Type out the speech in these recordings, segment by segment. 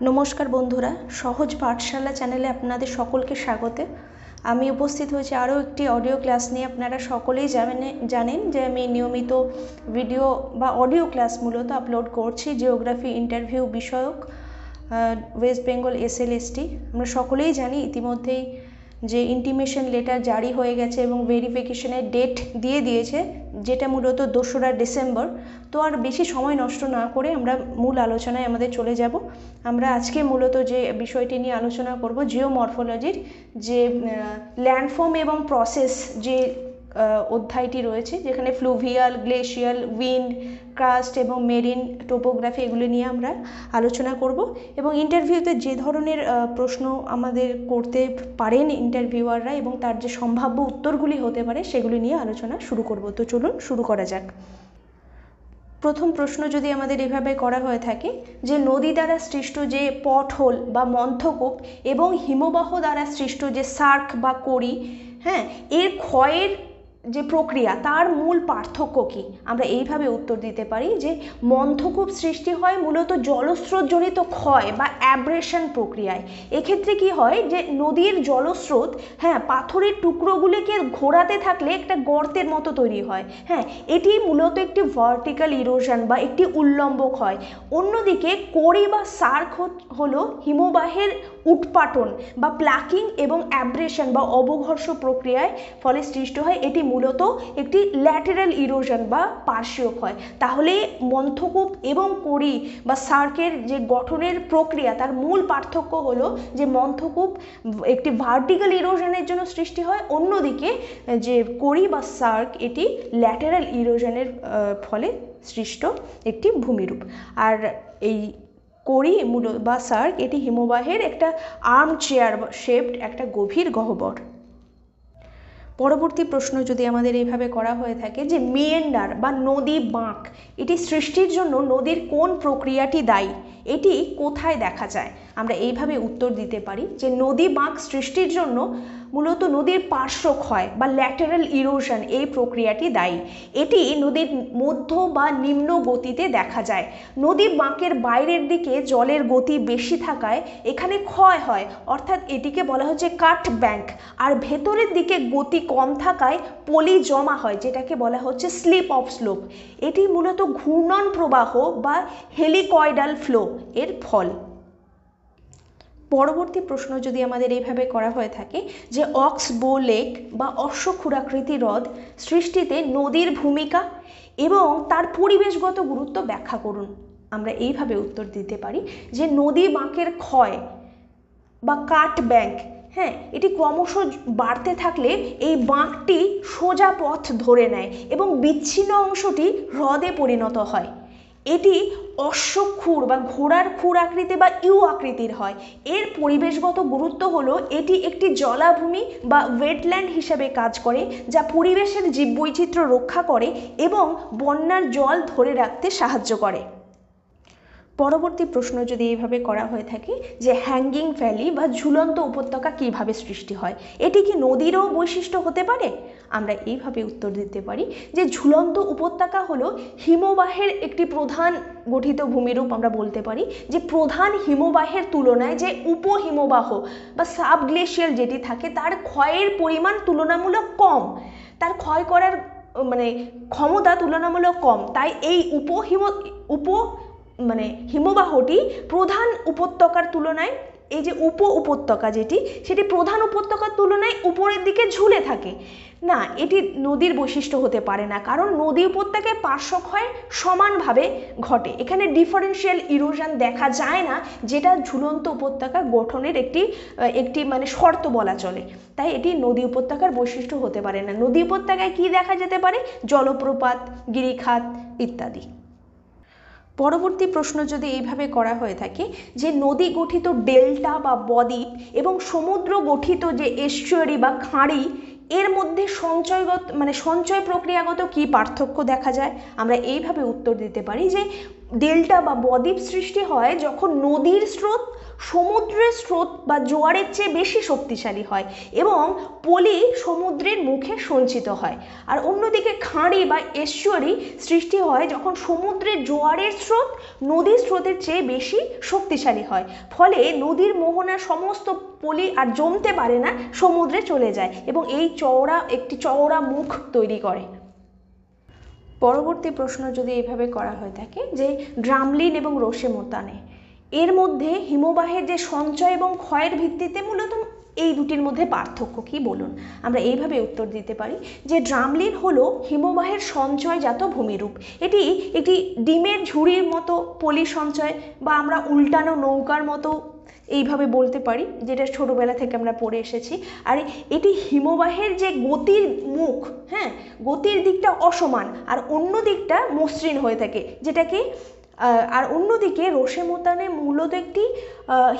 নমস্কার বন্ধুরা, সহজ পাঠশালা চ্যানেলে আপনাদের সকলকে স্বাগত। আমি উপস্থিত হয়েছি আরও একটি অডিও ক্লাস নিয়ে। আপনারা সকলেই জানেন যে আমি নিয়মিত ভিডিও বা অডিও ক্লাস মূলত আপলোড করছি জিওগ্রাফি ইন্টারভিউ বিষয়ক ওয়েস্ট বেঙ্গল SLST। আমরা সকলেই জানি ইতিমধ্যেই যে ইন্টিমেশন লেটার জারি হয়ে গেছে এবং ভেরিফিকেশনের ডেট দিয়ে দিয়েছে, যেটা মূলত 2রা ডিসেম্বর। তো আর বেশি সময় নষ্ট না করে আমরা মূল আলোচনায় আমাদের চলে যাব। আমরা আজকে মূলত যে বিষয়টি নিয়ে আলোচনা করব, জিওমরফোলজির যে ল্যান্ডফর্ম এবং প্রসেস যে অধ্যায়টি রয়েছে, যেখানে ফ্লুভিয়াল, গ্লেশিয়াল, উইন্ড, ক্রাস্ট এবং মেরিন টোপোগ্রাফি এগুলো নিয়ে আমরা আলোচনা করব। এবং ইন্টারভিউতে যে ধরনের প্রশ্ন আমাদের করতে পারেন ইন্টারভিউয়াররা এবং তার যে সম্ভাব্য উত্তরগুলি হতে পারে সেগুলি নিয়ে আলোচনা শুরু করব। তো চলুন শুরু করা যাক। প্রথম প্রশ্ন যদি আমাদের এভাবে করা হয়ে থাকে যে নদী দ্বারা সৃষ্ট যে পটহোল বা মন্থকূপ এবং হিমবাহ দ্বারা সৃষ্ট যে সার্ক বা কড়ি, এর ক্ষয়ের যে প্রক্রিয়া তার মূল পার্থক্য কী? আমরা এইভাবে উত্তর দিতে পারি যে মন্থকূপ সৃষ্টি হয় মূলত জলস্রোতজনিত ক্ষয় বা অ্যাব্রেশন প্রক্রিয়ায়। এক্ষেত্রে কি হয় যে নদীর জলস্রোত পাথরের টুকরোগুলিকে ঘোরাতে থাকলে একটা গর্তের মতো তৈরি হয়। এটি মূলত একটি ভার্টিক্যাল ইরোশন বা একটি উল্লম্ব ক্ষয়। অন্যদিকে কড়ি বা সার্ক হলো হিমবাহের উৎপাটন বা প্লাকিং এবং অ্যাব্রেশন বা অবঘর্ষ প্রক্রিয়ায় ফলে সৃষ্ট হয়। এটি মূলত একটি ল্যাটেরাল ইরোশন বা পার্শ্বীয় ক্ষয়। তাহলে মন্থকূপ এবং কড়ি বা সার্কের যে গঠনের প্রক্রিয়া তার মূল পার্থক্য হলো যে মন্থকূপ একটি ভার্টিক্যাল ইরোশনের জন্য সৃষ্টি হয়, অন্যদিকে যে কড়ি বা সার্ক এটি ল্যাটেরাল ইরোশনের ফলে সৃষ্ট একটি ভূমিরূপ। আর এই কড়ি বা সার্ক এটি হিমবাহের একটা আর্ম চেয়ার শেপড একটা গভীর গহ্বর। পরবর্তী প্রশ্ন যদি আমাদের এইভাবে করা হয়ে থাকে যে মিয়েন্ডার বা নদী বাঁক এটি সৃষ্টির জন্য নদীর কোন প্রক্রিয়াটি দায়ী? এটি কোথায় দেখা যায়? আমরা এইভাবে উত্তর দিতে পারি যে নদী বাঁক সৃষ্টির জন্য মূলত নদীর পার্শ্বক্ষয় বা ল্যাটেরাল ইরোশন এই প্রক্রিয়াটি দায়ী। এটি নদীর মধ্য বা নিম্ন গতিতে দেখা যায়। নদী বাঁকের বাইরের দিকে জলের গতি বেশি থাকায় এখানে ক্ষয় হয়, অর্থাৎ এটিকে বলা হচ্ছে কাট ব্যাঙ্ক। আর ভেতরের দিকে গতি কম থাকায় পলি জমা হয়, যেটাকে বলা হচ্ছে স্লিপ অফ স্লোপ। এটি মূলত ঘূর্ণন প্রবাহ বা হেলিকয়েডাল ফ্লো এর ফল। পরবর্তী প্রশ্ন যদি আমাদের এইভাবে করা হয়ে থাকে যে অক্সবো লেক বা অশ্বক্ষুরাকৃতি হ্রদ সৃষ্টিতে নদীর ভূমিকা এবং তার পরিবেশগত গুরুত্ব ব্যাখ্যা করুন। আমরা এইভাবে উত্তর দিতে পারি যে নদী বাঁকের ক্ষয় বা কাট ব্যাঙ্ক এটি ক্রমশ বাড়তে থাকলে এই বাঁকটি সোজা পথ ধরে নেয় এবং বিচ্ছিন্ন অংশটি হ্রদে পরিণত হয়। এটি অশ্বক্ষুর বা ঘোড়ার খুর আকৃতি বা ইউ আকৃতির হয়। এর পরিবেশগত গুরুত্ব হলো এটি একটি জলাভূমি বা ওয়েটল্যান্ড হিসেবে কাজ করে, যা পরিবেশের জীববৈচিত্র্য রক্ষা করে এবং বন্যার জল ধরে রাখতে সাহায্য করে। পরবর্তী প্রশ্ন যদি এইভাবে করা হয়ে থাকে যে হ্যাঙ্গিং ভ্যালি বা ঝুলন্ত উপত্যকা কিভাবে সৃষ্টি হয়? এটি কি নদীরও বৈশিষ্ট্য হতে পারে? আমরা এইভাবে উত্তর দিতে পারি যে ঝুলন্ত উপত্যকা হলো হিমবাহের একটি প্রধান গঠিত ভূমিরূপ। আমরা বলতে পারি যে প্রধান হিমবাহের তুলনায় যে উপহিমবাহ বা সাবগ্লেশিয়াল যেটি থাকে তার ক্ষয়ের পরিমাণ তুলনামূলক কম, তার ক্ষয় করার ক্ষমতা তুলনামূলক কম। তাই এই হিমবাহটি প্রধান উপত্যকার তুলনায় এই যে উপত্যকা সেটি প্রধান উপত্যকার তুলনায় উপরের দিকে ঝুলে থাকে না। এটি নদীর বৈশিষ্ট্য হতে পারে না, কারণ নদী উপত্যকায় পার্শ্বক্ষয় সমানভাবে ঘটে। এখানে ডিফারেন্সিয়াল ইরোশন দেখা যায় না, যেটা ঝুলন্ত উপত্যকা গঠনের একটি শর্ত বলা চলে। তাই এটি নদী উপত্যকার বৈশিষ্ট্য হতে পারে না। নদী উপত্যকায় কি দেখা যেতে পারে? জলপ্রপাত, গিরিখাত ইত্যাদি। পরবর্তী প্রশ্ন যদি এইভাবে করা হয়ে থাকে যে নদী গঠিত ডেল্টা বা বদ্বীপ এবং সমুদ্র গঠিত যে এস্চুয়ারি বা খাঁড়ি এর মধ্যে সঞ্চয় প্রক্রিয়াগত কি পার্থক্য দেখা যায়? আমরা এইভাবে উত্তর দিতে পারি যে ডেল্টা বা বদ্বীপ সৃষ্টি হয় যখন নদীর স্রোত সমুদ্রের স্রোত বা জোয়ারের চেয়ে বেশি শক্তিশালী হয় এবং পলি সমুদ্রের মুখে সঞ্চিত হয়। আর অন্যদিকে খাঁড়ি বা এস্চুয়ারি সৃষ্টি হয় যখন সমুদ্রের জোয়ারের স্রোত নদীর স্রোতের চেয়ে বেশি শক্তিশালী হয়, ফলে নদীর মোহনার সমস্ত পলি আর জমতে পারে না, সমুদ্রে চলে যায় এবং এই একটি চওড়া মুখ তৈরি করে। পরবর্তী প্রশ্ন যদি এইভাবে করা হয়ে থাকে যে ড্রামলিন এবং রোসেমোতানে এর মধ্যে হিমবাহের যে সঞ্চয় এবং ক্ষয়ের ভিত্তিতে মূলত এই দুটির মধ্যে পার্থক্য কি বলুন। আমরা এইভাবে উত্তর দিতে পারি যে ড্রামলিন হলো হিমবাহের সঞ্চয়জাত ভূমিরূপ। এটি একটি ডিমের ঝুড়ির মতো পলি সঞ্চয় বা আমরা উল্টানো নৌকার মতো এইভাবে বলতে পারি, যেটা ছোটোবেলা থেকে আমরা পড়ে এসেছি। আর এটি হিমবাহের যে গতির মুখ, হ্যাঁ, গতির দিকটা অসমান আর অন্য দিকটা মসৃণ হয়ে থাকে, যেটাকে আর অন্যদিকে রোসেমোতানে মূলত একটি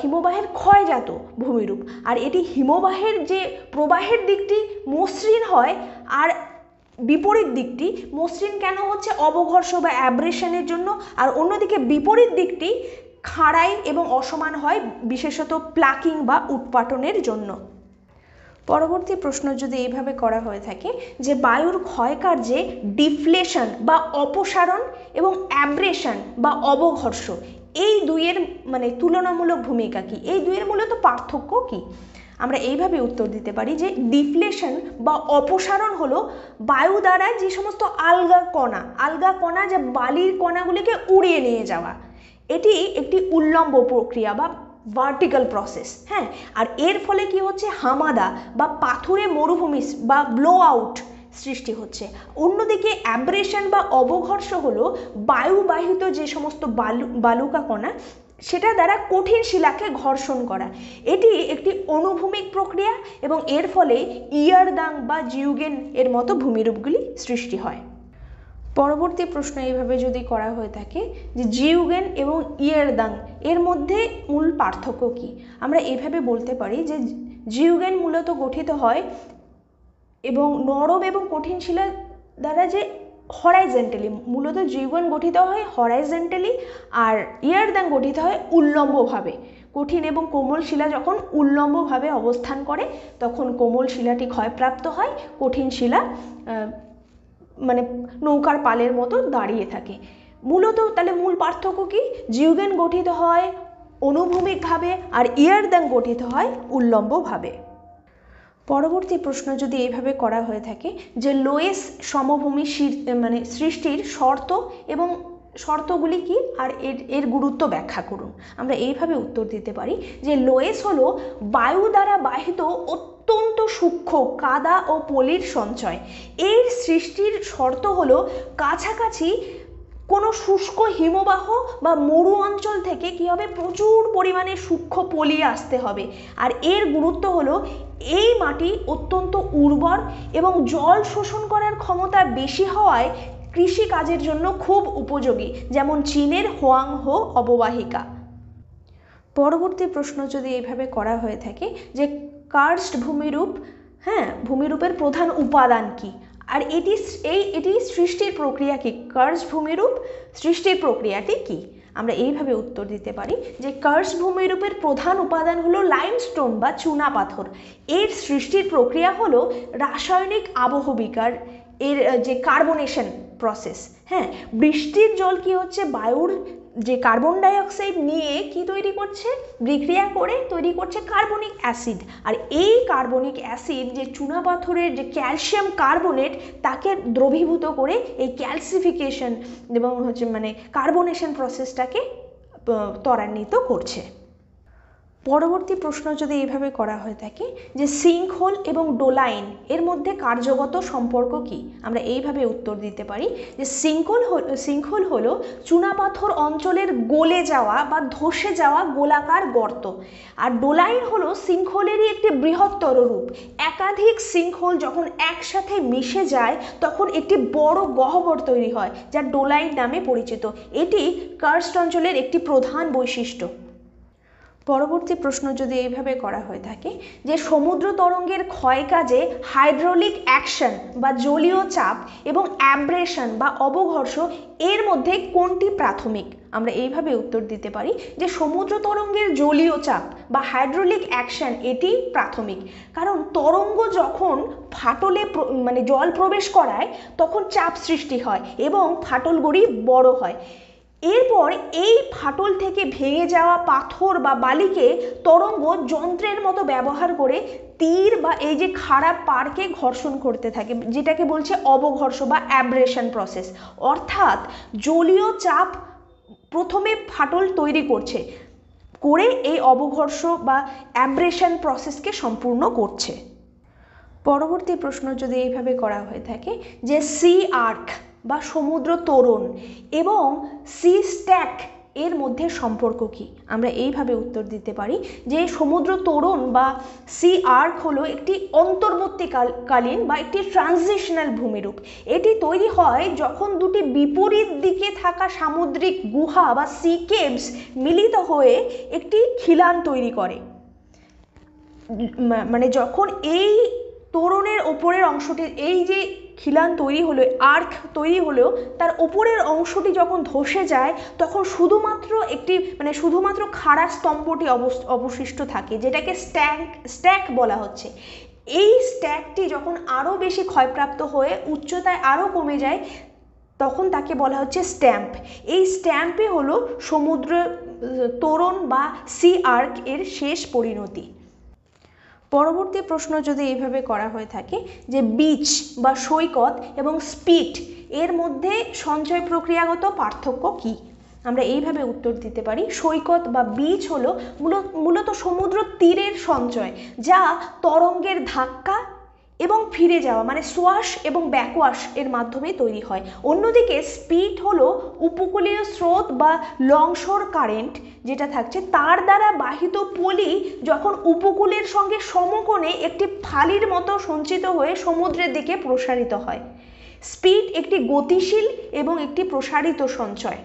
হিমবাহের ক্ষয়জাত ভূমিরূপ। আর এটি হিমবাহের যে প্রবাহের দিকটি মসৃণ হয় আর বিপরীত দিকটি মসৃণ কেন হচ্ছে, অবঘর্ষ বা অ্যাব্রেশনের জন্য, আর অন্যদিকে বিপরীত দিকটি খাড়াই এবং অসমান হয় বিশেষত প্লাকিং বা উৎপাটনের জন্য। পরবর্তী প্রশ্ন যদি এইভাবে করা হয়ে থাকে যে বায়ুর ক্ষয়কার্যে ডিফ্লেশন বা অপসারণ এবং অ্যাব্রেশন বা অবঘর্ষ এই দুইয়ের তুলনামূলক ভূমিকা কি, এই দুইয়ের মূলত পার্থক্য কি। আমরা এইভাবে উত্তর দিতে পারি যে ডিফ্লেশন বা অপসারণ হলো বায়ু দ্বারা যে সমস্ত আলগা কণা যে বালির কণাগুলিকে উড়িয়ে নিয়ে যাওয়া, এটি একটি উল্লম্ব প্রক্রিয়া বা ভার্টিক্যাল প্রসেস, হ্যাঁ। আর এর ফলে কি হচ্ছে, হামাদা বা পাথুরে মরুভূমি বা ব্লো আউট সৃষ্টি হচ্ছে। অন্যদিকে অ্যাব্রেশন বা অবঘর্ষ হলো বায়ুবাহিত যে সমস্ত বালুকা কণা সেটা দ্বারা কঠিন শিলাকে ঘর্ষণ করা, এটি একটি অনুভূমিক প্রক্রিয়া এবং এর ফলে ইয়ারদাং বা জিউগেন এর মতো ভূমিরূপগুলি সৃষ্টি হয়। পরবর্তী প্রশ্ন এইভাবে যদি করা হয়ে থাকে যে জিউগেন এবং ইয়ারদাং এর মধ্যে মূল পার্থক্য কি। আমরা এইভাবে বলতে পারি যে জিউগেন মূলত গঠিত হয় এবং নরম এবং কঠিন শিলা দ্বারা যে হরাইজেন্টালি, মূলত জিউগেন গঠিত হয় হরাইজেন্টালি আর ইয়ারদাং গঠিত হয় উল্লম্বভাবে। কঠিন এবং কোমল শিলা যখন উল্লম্বভাবে অবস্থান করে তখন কোমল শিলাটি ক্ষয়প্রাপ্ত হয়, কঠিন শিলা নৌকার পালের মতো দাঁড়িয়ে থাকে। মূলত তাহলে মূল পার্থক্য কি, জিউগেন গঠিত হয় অনুভূমিকভাবে আর ইয়ারদাং গঠিত হয় উল্লম্বভাবে। পরবর্তী প্রশ্ন যদি এইভাবে করা হয়ে থাকে যে লোয়েস সমভূমি সৃষ্টির শর্ত এবং শর্তগুলি কি আর এর গুরুত্ব ব্যাখ্যা করুন। আমরা এইভাবে উত্তর দিতে পারি যে লোয়েস হলো বায়ু দ্বারা বাহিত অত্যন্ত সূক্ষ্ম কাদা ও পলির সঞ্চয়। এর সৃষ্টির শর্ত হলো কাছাকাছি কোনো শুষ্ক হিমবাহ বা মরু অঞ্চল থেকে কী হবে, প্রচুর পরিমাণে সূক্ষ্ম পলি আসতে হবে। আর এর গুরুত্ব হলো এই মাটি অত্যন্ত উর্বর এবং জল শোষণ করার ক্ষমতা বেশি হওয়ায় কৃষিকাজের জন্য খুব উপযোগী, যেমন চীনের হোয়াংহো অববাহিকা। পরবর্তী প্রশ্ন যদি এইভাবে করা হয়ে থাকে যে কার্স্ট ভূমিরূপ, হ্যাঁ, ভূমিরূপের প্রধান উপাদান কি আর এটি সৃষ্টির প্রক্রিয়া কি, কার্স্ট ভূমিরূপ সৃষ্টির প্রক্রিয়াটি কি। আমরা এইভাবে উত্তর দিতে পারি যে কার্স্ট ভূমিরূপের প্রধান উপাদান হলো লাইমস্টোন বা চুনা পাথর। এর সৃষ্টির প্রক্রিয়া হলো রাসায়নিক আবহবিকার এর যে কার্বনেশন প্রসেস, হ্যাঁ। বৃষ্টির জল কি হচ্ছে, বায়ুর যে কার্বন ডাইঅক্সাইড নিয়ে কি তৈরি করছে, বিক্রিয়া করে তৈরি করছে কার্বনিক অ্যাসিড। আর এই কার্বনিক অ্যাসিড যে চুনাপাথরের যে ক্যালসিয়াম কার্বনেট তাকে দ্রবীভূত করে এই ক্যালসিফিকেশন এবং কার্বনেশন প্রসেসটাকে ত্বরান্বিত করছে। পরবর্তী প্রশ্ন যদি এইভাবে করা হয়ে থাকে যে সিঙ্কহোল এবং ডোলাইন এর মধ্যে কার্যগত সম্পর্ক কি। আমরা এইভাবে উত্তর দিতে পারি যে সিঙ্কহোল হলো চুনাপাথর অঞ্চলের গলে যাওয়া বা ধসে যাওয়া গোলাকার গর্ত, আর ডোলাইন হলো সিঙ্কহোলেরই একটি বৃহত্তর রূপ। একাধিক সিঙ্কহোল যখন একসাথে মিশে যায় তখন একটি বড় গহ্বর তৈরি হয় যা ডোলাইন নামে পরিচিত। এটি কার্স্ট অঞ্চলের একটি প্রধান বৈশিষ্ট্য। পরবর্তী প্রশ্ন যদি এইভাবে করা হয়ে থাকে যে সমুদ্র তরঙ্গের ক্ষয়কাজে হাইড্রোলিক অ্যাকশন বা জলীয় চাপ এবং অ্যাব্রেশন বা অবঘর্ষ এর মধ্যে কোনটি প্রাথমিক? আমরা এইভাবে উত্তর দিতে পারি যে সমুদ্র তরঙ্গের জলীয় চাপ বা হাইড্রোলিক অ্যাকশন এটি প্রাথমিক, কারণ তরঙ্গ যখন ফাটলে মানে জল প্রবেশ করায় তখন চাপ সৃষ্টি হয় এবং ফাটলগুলি বড় হয়। এরপর এই ফাটল থেকে ভেঙে যাওয়া পাথর বা বালিকে তরঙ্গ যন্ত্রের মতো ব্যবহার করে তীর বা এই যে খারাপ পাড়কে ঘর্ষণ করতে থাকে, যেটাকে বলছে অবঘর্ষ বা অ্যাব্রেশন প্রসেস। অর্থাৎ জলীয় চাপ প্রথমে ফাটল তৈরি করে এই অবঘর্ষ বা অ্যাব্রেশন প্রসেসকে সম্পূর্ণ করছে। পরবর্তী প্রশ্ন যদি এইভাবে করা হয়ে থাকে যে সি আর্ক বা সমুদ্র তোরণ এবং সি স্ট্যাক এর মধ্যে সম্পর্ক কি? আমরা এইভাবে উত্তর দিতে পারি যে সমুদ্র তোরণ বা সি আর্ক হলো একটি অন্তর্বর্তীকালীন বা একটি ট্রানজিশনাল ভূমিরূপ। এটি তৈরি হয় যখন দুটি বিপরীত দিকে থাকা সামুদ্রিক গুহা বা সি কেভস মিলিত হয়ে একটি খিলান তৈরি করে। মানে যখন এই তোরণের ওপরের অংশটি, এই যে খিলান তৈরি হলো, আর্ক তৈরি হলেও তার ওপরের অংশটি যখন ধসে যায় তখন শুধুমাত্র খাড়া স্তম্ভটি অবশিষ্ট থাকে, যেটাকে স্ট্যাক বলা হচ্ছে। এই স্ট্যাকটি যখন আরও বেশি ক্ষয়প্রাপ্ত হয়ে উচ্চতায় আরও কমে যায় তখন তাকে বলা হচ্ছে স্ট্যাম্প। এই স্ট্যাম্পই হলো সমুদ্র তোরণ বা সি আর্ক এর শেষ পরিণতি। পরবর্তী প্রশ্ন যদি এইভাবে করা হয়ে থাকে যে বিচ বা সৈকত এবং স্পিট এর মধ্যে সঞ্চয় প্রক্রিয়াগত পার্থক্য কি? আমরা এইভাবে উত্তর দিতে পারি সৈকত বা বিচ হলো মূলত সমুদ্র তীরের সঞ্চয়, যা তরঙ্গের ধাক্কা এবং ফিরে যাওয়া মানে সোয়াশ এবং ব্যাকওয়াশ এর মাধ্যমে তৈরি হয়। অন্যদিকে স্পিট হলো উপকূলীয় স্রোত বা লংশোর কারেন্ট যেটা থাকছে তার দ্বারা বাহিত পলি যখন উপকূলের সঙ্গে সমকোণে একটি ফালির মতো সঞ্চিত হয়ে সমুদ্রের দিকে প্রসারিত হয়। স্পিট একটি গতিশীল এবং একটি প্রসারিত সঞ্চয়।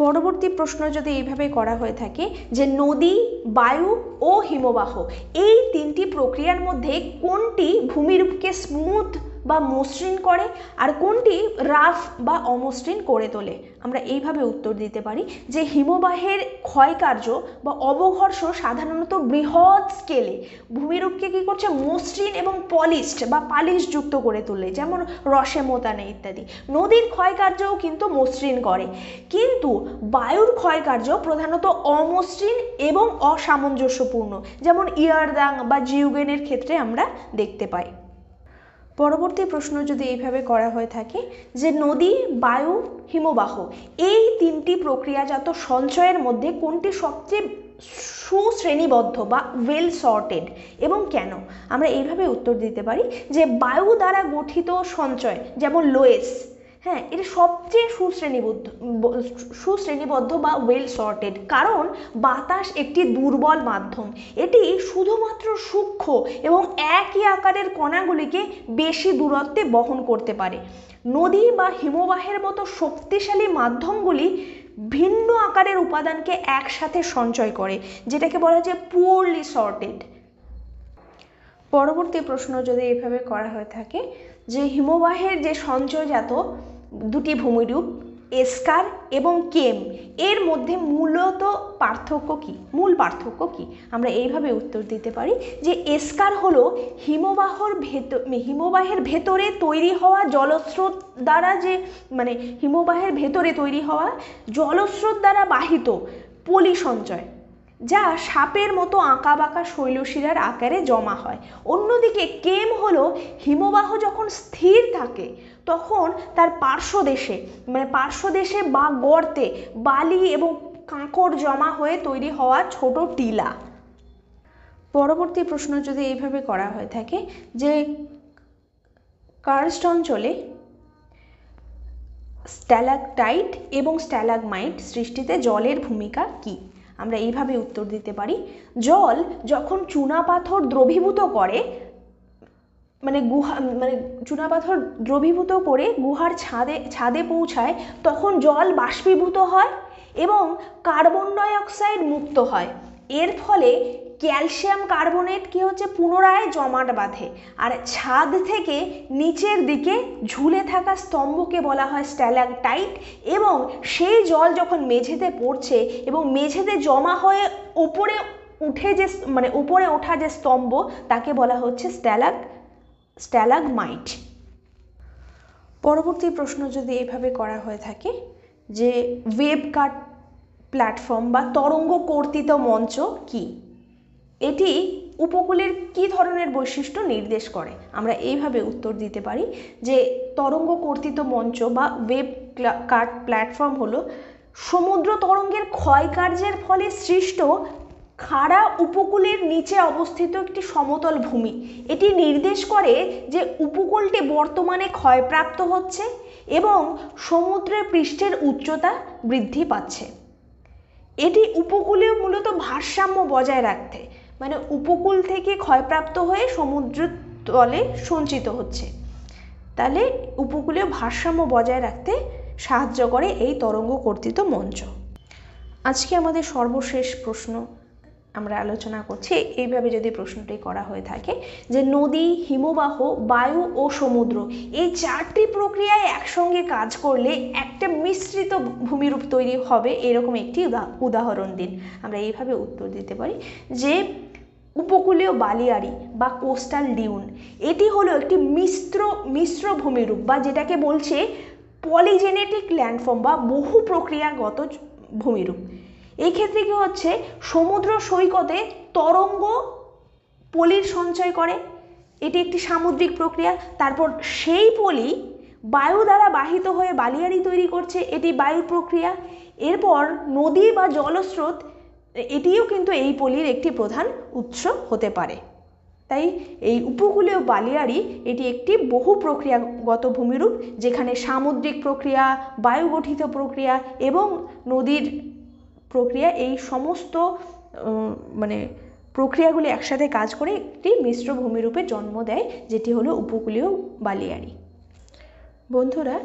পরবর্তী প্রশ্ন যদি এইভাবে করা হয়ে থাকে যে নদী, বায়ু ও হিমবাহ এই তিনটি প্রক্রিয়ার মধ্যে কোনটি ভূমিরূপকে স্মুথ বা মসৃণ করে আর কোনটি রাফ বা অমসৃণ করে তোলে? আমরা এইভাবে উত্তর দিতে পারি যে হিমবাহের ক্ষয়কার্য বা অবঘর্ষ সাধারণত বৃহৎ স্কেলে ভূমিরূপকে কী করছে মসৃণ এবং পলিশড বা পালিশযুক্ত করে তোলে, যেমন রসে মোতানে ইত্যাদি। নদীর ক্ষয়কার্যও কিন্তু মসৃণ করে, কিন্তু বায়ুর ক্ষয়কার্য প্রধানত অমসৃণ এবং অসামঞ্জস্যপূর্ণ, যেমন ইয়ারদাং বা জিউগেনের ক্ষেত্রে আমরা দেখতে পাই। পরবর্তী প্রশ্ন যদি এইভাবে করা হয়ে থাকে যে নদী, বায়ু, হিমবাহ এই তিনটি প্রক্রিয়াজাত সঞ্চয়ের মধ্যে কোনটি সবচেয়ে সুশ্রেণীবদ্ধ বা ওয়েল সর্টেড এবং কেন? আমরা এইভাবে উত্তর দিতে পারি যে বায়ু দ্বারা গঠিত সঞ্চয় যেমন লোয়েস, হ্যাঁ, এটা সবচেয়ে সুশ্রেণীবদ্ধ বা ওয়েল সর্টেড, কারণ বাতাস একটি দুর্বল মাধ্যম। এটি শুধুমাত্র সূক্ষ্ম এবং একই আকারের কণাগুলিকে বেশি দূরত্বে বহন করতে পারে। নদী বা হিমবাহের মতো শক্তিশালী মাধ্যমগুলি ভিন্ন আকারের উপাদানকে একসাথে সঞ্চয় করে, যেটাকে বলা যায় পুয়ারলি সর্টেড। পরবর্তী প্রশ্ন যদি এভাবে করা হয়ে থাকে যে হিমবাহের যে সঞ্চয়জাত দুটি ভূমিরূপ এস্কার এবং কেম এর মধ্যে মূল পার্থক্য কি? আমরা এইভাবে উত্তর দিতে পারি যে এস্কার হলো হিমবাহের ভেতরে তৈরি হওয়া জলস্রোত দ্বারা হিমবাহের ভেতরে তৈরি হওয়া জলস্রোত দ্বারা বাহিত পলি সঞ্চয়, যা সাপের মতো আঁকাবাঁকা শৈলশিরার আকারে জমা হয়। অন্যদিকে কেম হলো হিমবাহ যখন স্থির থাকে তখন তার পার্শ্বদেশে বা গর্তে বালি এবং কাঁকড় জমা হয়ে তৈরি হওয়া ছোট টিলা। পরবর্তী প্রশ্ন যদি এইভাবে করা হয়ে থাকে যে কার্স্ট অঞ্চলে স্ট্যালাকটাইট এবং স্ট্যালাগমাইট সৃষ্টিতে জলের ভূমিকা কী? আমরা এইভাবে উত্তর দিতে পারি জল যখন চুনাপাথর দ্রবীভূত করে চুনাপাথর দ্রবীভূত করে গুহার ছাদে পৌঁছায় তখন জল বাষ্পীভূত হয় এবং কার্বন ডাই অক্সাইড মুক্ত হয়। এর ফলে ক্যালসিয়াম কার্বনেট কি হচ্ছে, পুনরায় জমাট বাঁধে, আর ছাদ থেকে নিচের দিকে ঝুলে থাকা স্তম্ভকে বলা হয় স্ট্যালাকটাইট, এবং সেই জল যখন মেঝেতে পড়ছে এবং মেঝেতে জমা হয়ে উপরে উঠে যে উপরে ওঠা যে স্তম্ভ তাকে বলা হচ্ছে স্ট্যালাগমাইট। পরবর্তী প্রশ্ন যদি এভাবে করা হয়ে থাকে যে ওয়েভ কাট প্ল্যাটফর্ম বা তরঙ্গ কর্তিত মঞ্চ কি, এটি উপকূলের কি ধরনের বৈশিষ্ট্য নির্দেশ করে? আমরা এইভাবে উত্তর দিতে পারি যে তরঙ্গ কর্তিত মঞ্চ বা ওয়েভ কাট প্ল্যাটফর্ম হলো সমুদ্র তরঙ্গের ক্ষয়কার্যের ফলে সৃষ্ট খাড়া উপকূলের নিচে অবস্থিত একটি সমতল ভূমি। এটি নির্দেশ করে যে উপকূলটি বর্তমানে ক্ষয়প্রাপ্ত হচ্ছে এবং সমুদ্রের পৃষ্ঠের উচ্চতা বৃদ্ধি পাচ্ছে। এটি উপকূলে মূলত ভারসাম্য বজায় রাখতে, মানে উপকূল থেকে ক্ষয়প্রাপ্ত হয়ে সমুদ্র তলে সঞ্চিত হচ্ছে, তাহলে উপকূলীয় ভারসাম্য বজায় রাখতে সাহায্য করে এই তরঙ্গ কর্তিত মঞ্চ। আজকে আমাদের সর্বশেষ প্রশ্ন আমরা আলোচনা করছি, এইভাবে যদি প্রশ্নটি করা হয়ে থাকে যে নদী, হিমবাহ, বায়ু ও সমুদ্র এই চারটি প্রক্রিয়ায় একসঙ্গে কাজ করলে একটা মিশ্রিত ভূমিরূপ তৈরি হবে, এরকম একটি উদাহরণ দিন। আমরা এইভাবে উত্তর দিতে পারি যে উপকূলীয় বালিয়াড়ি বা কোস্টাল ডিউন, এটি হলো একটি মিশ্র ভূমিরূপ বা যেটাকে বলছে পলিজেনেটিক ল্যান্ডফর্ম বা বহু প্রক্রিয়াগত ভূমিরূপ। এই ক্ষেত্রে কি হচ্ছে, সমুদ্র সৈকতে তরঙ্গ পলির সঞ্চয় করে, এটি একটি সামুদ্রিক প্রক্রিয়া। তারপর সেই পলি বায়ু দ্বারা বাহিত হয়ে বালিয়াড়ি তৈরি করছে, এটি বায়ুর প্রক্রিয়া। এরপর নদী বা জলস্রোত, এটিও কিন্তু এই পলির একটি প্রধান উৎস হতে পারে। তাই এই উপকূলীয় বালিয়াড়ি এটি একটি বহু প্রক্রিয়াগত ভূমিরূপ, যেখানে সামুদ্রিক প্রক্রিয়া, বায়ু গঠিত প্রক্রিয়া এবং নদীর প্রক্রিয়া, এই সমস্ত প্রক্রিয়াগুলি একসাথে কাজ করে একটি মিশ্র ভূমিরূপে জন্ম দেয়, যেটি হলো উপকূলীয় বালিয়াড়ি। বন্ধুরা,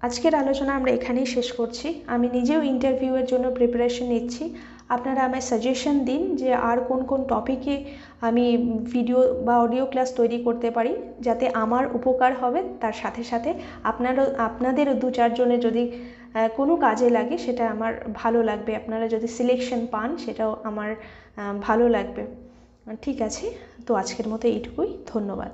আজকের আলোচনা আমরা এখানেই শেষ করছি। আমি নিজেও ইন্টারভিউয়ের জন্য প্রিপারেশন নিচ্ছি। আপনারা আমায় সাজেশন দিন যে আর কোন কোন টপিকে আমি ভিডিও বা অডিও ক্লাস তৈরি করতে পারি, যাতে আমার উপকার হবে, তার সাথে সাথে আপনাদেরও 2-4 জনের যদি কোনো কাজে লাগে সেটা আমার ভালো লাগবে। আপনারা যদি সিলেকশন পান সেটাও আমার ভালো লাগবে। ঠিক আছে, তো আজকের মতো এইটুকুই। ধন্যবাদ।